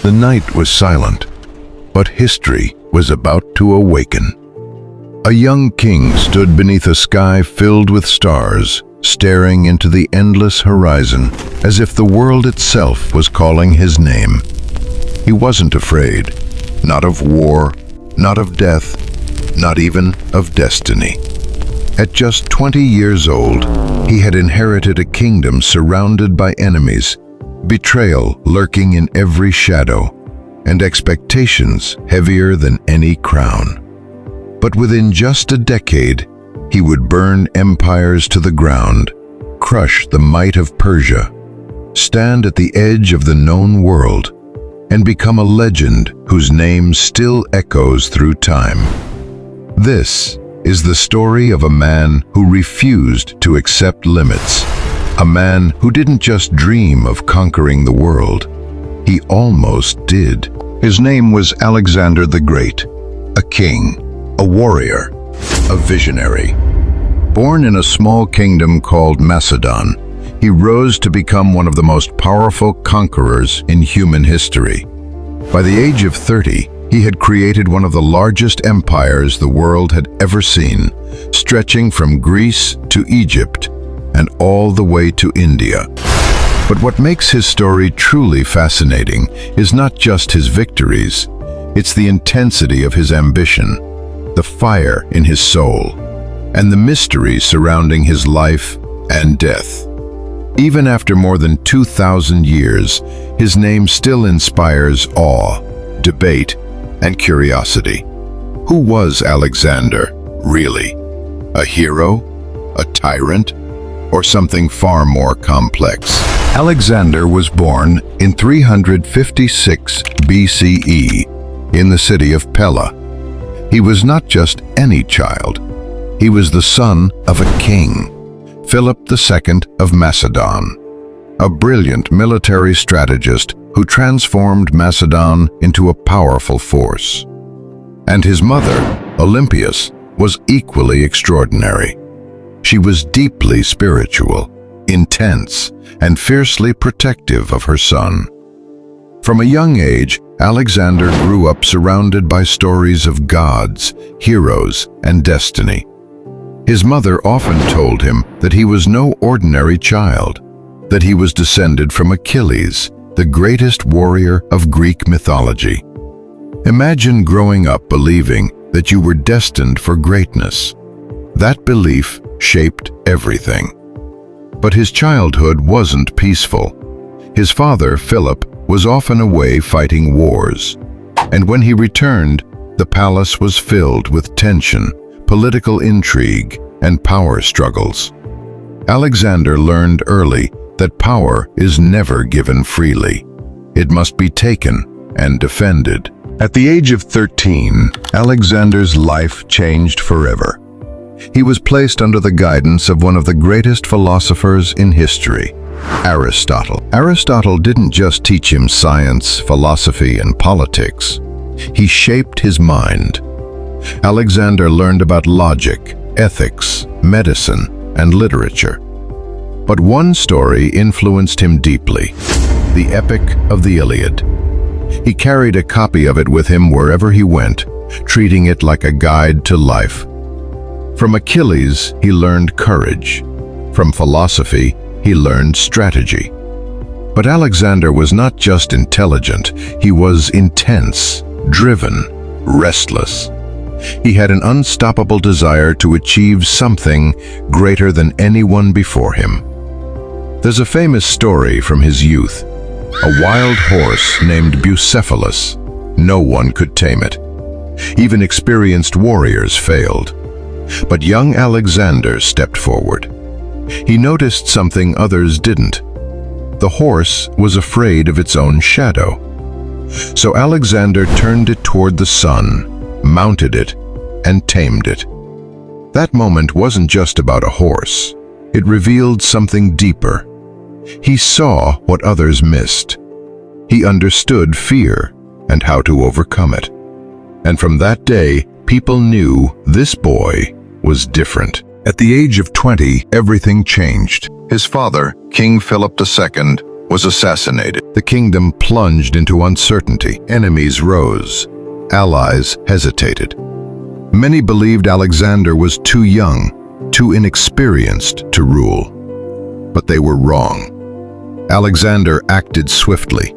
The night was silent, but history was about to awaken. A young king stood beneath a sky filled with stars, staring into the endless horizon as if the world itself was calling his name. He wasn't afraid, not of war, not of death, not even of destiny. At just 20 years old, he had inherited a kingdom surrounded by enemies, betrayal lurking in every shadow, and expectations heavier than any crown. But within just a decade, he would burn empires to the ground, crush the might of Persia, stand at the edge of the known world, and become a legend whose name still echoes through time. This is the story of a man who refused to accept limits, a man who didn't just dream of conquering the world. He almost did. His name was Alexander the Great, a king, a warrior, a visionary. Born in a small kingdom called Macedon, he rose to become one of the most powerful conquerors in human history. By the age of 30, he had created one of the largest empires the world had ever seen, stretching from Greece to Egypt and all the way to India. But what makes his story truly fascinating is not just his victories, it's the intensity of his ambition, the fire in his soul, and the mystery surrounding his life and death. Even after more than 2,000 years, his name still inspires awe, debate, and curiosity. Who was Alexander, really? A hero? A tyrant? Or something far more complex? Alexander was born in 356 BCE in the city of Pella. He was not just any child. He was the son of a king, Philip II of Macedon, a brilliant military strategist who transformed Macedon into a powerful force. And his mother, Olympias, was equally extraordinary. She was deeply spiritual, intense, and fiercely protective of her son. From a young age, Alexander grew up surrounded by stories of gods, heroes, and destiny. His mother often told him that he was no ordinary child, that he was descended from Achilles, the greatest warrior of Greek mythology. Imagine growing up believing that you were destined for greatness. That belief shaped everything. But his childhood wasn't peaceful. His father, Philip, was often away fighting wars, and when he returned, the palace was filled with tension, political intrigue, and power struggles. Alexander learned early that power is never given freely. It must be taken and defended. At the age of 13, Alexander's life changed forever. He was placed under the guidance of one of the greatest philosophers in history, Aristotle. Aristotle didn't just teach him science, philosophy, and politics. He shaped his mind. Alexander learned about logic, ethics, medicine, and literature. But one story influenced him deeply, the epic of the Iliad. He carried a copy of it with him wherever he went, treating it like a guide to life. From Achilles, he learned courage. From philosophy, he learned strategy. But Alexander was not just intelligent, he was intense, driven, restless. He had an unstoppable desire to achieve something greater than anyone before him. There's a famous story from his youth. A wild horse named Bucephalus. No one could tame it. Even experienced warriors failed. But young Alexander stepped forward. He noticed something others didn't. The horse was afraid of its own shadow. So Alexander turned it toward the sun, mounted it, and tamed it. That moment wasn't just about a horse. It revealed something deeper. He saw what others missed. He understood fear and how to overcome it. And from that day, people knew this boy was different. At the age of 20, everything changed. His father, King Philip II, was assassinated. The kingdom plunged into uncertainty. Enemies rose. Allies hesitated. Many believed Alexander was too young, too inexperienced to rule. But they were wrong. Alexander acted swiftly.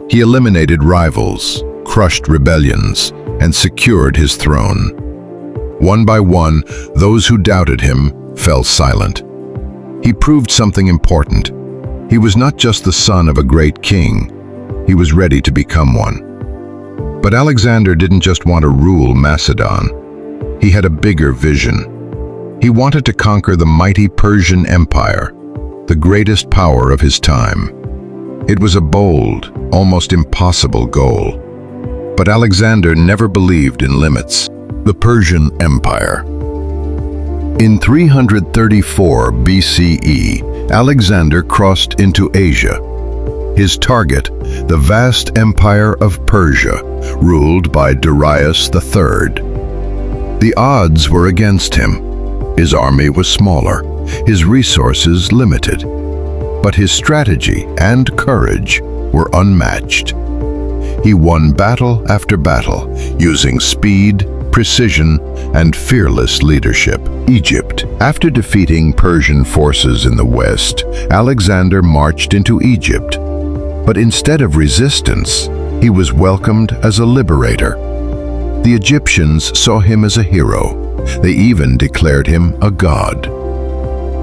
He eliminated rivals, crushed rebellions, and secured his throne. One by one, those who doubted him fell silent. He proved something important. He was not just the son of a great king. He was ready to become one. But Alexander didn't just want to rule Macedon. He had a bigger vision. He wanted to conquer the mighty Persian Empire, the greatest power of his time. It was a bold, almost impossible goal. But Alexander never believed in limits. The Persian Empire. In 334 BCE, Alexander crossed into Asia. His target, the vast empire of Persia, ruled by Darius III. The odds were against him. His army was smaller, his resources limited. But his strategy and courage were unmatched. He won battle after battle, using speed, precision, and fearless leadership. Egypt. After defeating Persian forces in the west, Alexander marched into Egypt. But instead of resistance, he was welcomed as a liberator. The Egyptians saw him as a hero. They even declared him a god.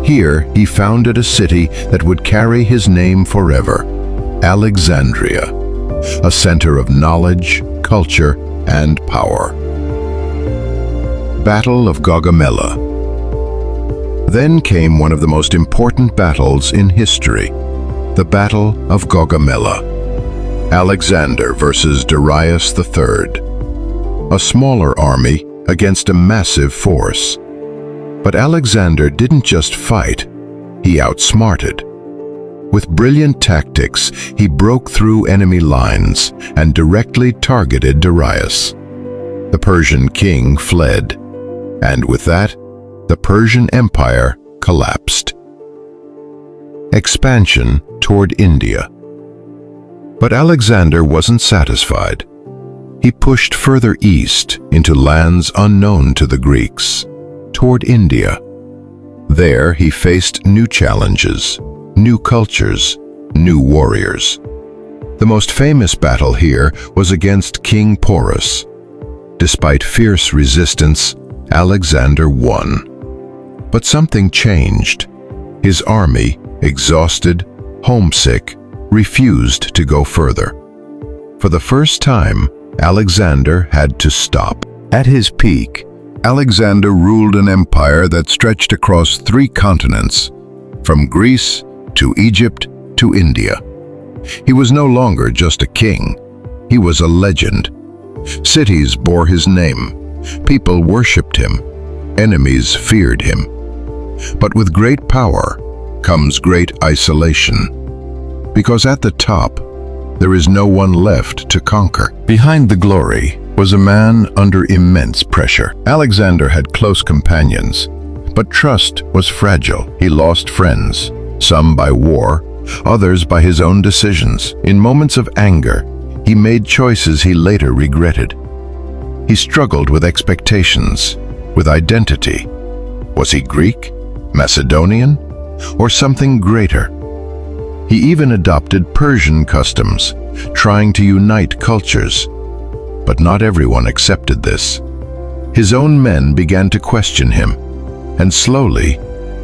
Here, he founded a city that would carry his name forever, Alexandria, a center of knowledge, culture, and power. Battle of Gaugamela. Then came one of the most important battles in history, the Battle of Gaugamela. Alexander versus Darius III. A smaller army against a massive force. But Alexander didn't just fight, he outsmarted. With brilliant tactics, he broke through enemy lines and directly targeted Darius. The Persian king fled, and with that, the Persian Empire collapsed. Expansion toward India. But Alexander wasn't satisfied. He pushed further east into lands unknown to the Greeks, toward India. There he faced new challenges, new cultures, new warriors. The most famous battle here was against King Porus. Despite fierce resistance, Alexander won. But something changed. His army, exhausted, homesick, refused to go further. For the first time, Alexander had to stop. At his peak, Alexander ruled an empire that stretched across 3 continents, from Greece to Egypt to India. He was no longer just a king. He was a legend. Cities bore his name. People worshipped him. Enemies feared him. But with great power comes great isolation. Because at the top, there is no one left to conquer. Behind the glory was a man under immense pressure. Alexander had close companions, but trust was fragile. He lost friends, some by war, others by his own decisions. In moments of anger, he made choices he later regretted. He struggled with expectations, with identity. Was he Greek, Macedonian, or something greater? He even adopted Persian customs, trying to unite cultures. But not everyone accepted this. His own men began to question him, and slowly,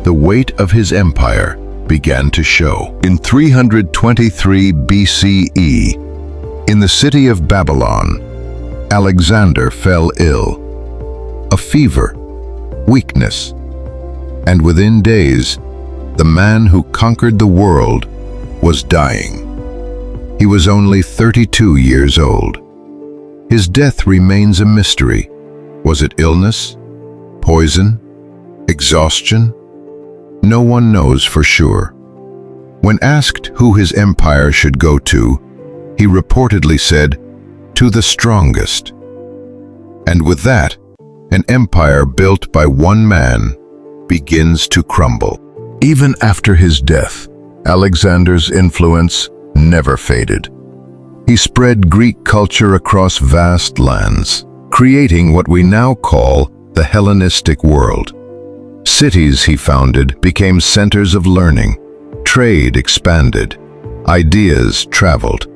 the weight of his empire began to show. In 323 BCE, in the city of Babylon, Alexander fell ill. A fever, weakness, and within days, the man who conquered the world was dying. He was only 32 years old. His death remains a mystery. Was it illness, poison, exhaustion? No one knows for sure. When asked who his empire should go to, he reportedly said, "To the strongest." And with that, an empire built by one man begins to crumble. Even after his death, Alexander's influence never faded. He spread Greek culture across vast lands, creating what we now call the Hellenistic world. Cities he founded became centers of learning, trade expanded, ideas traveled.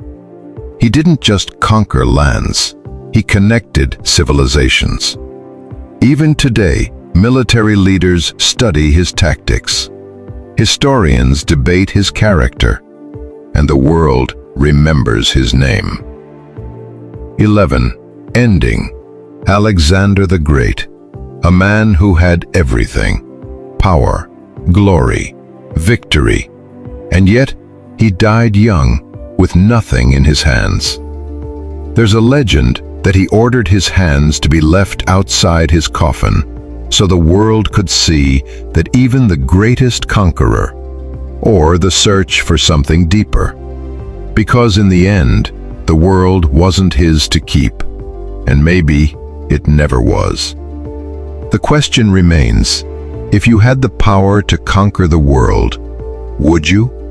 He didn't just conquer lands, he connected civilizations. Even today, military leaders study his tactics. Historians debate his character, and the world remembers his name. 11. Ending. Alexander the Great, a man who had everything: power, glory, victory, and yet he died young with nothing in his hands. There's a legend that he ordered his hands to be left outside his coffin so the world could see that even the greatest conqueror, or the search for something deeper. Because in the end, the world wasn't his to keep, and maybe it never was. The question remains, if you had the power to conquer the world, would you?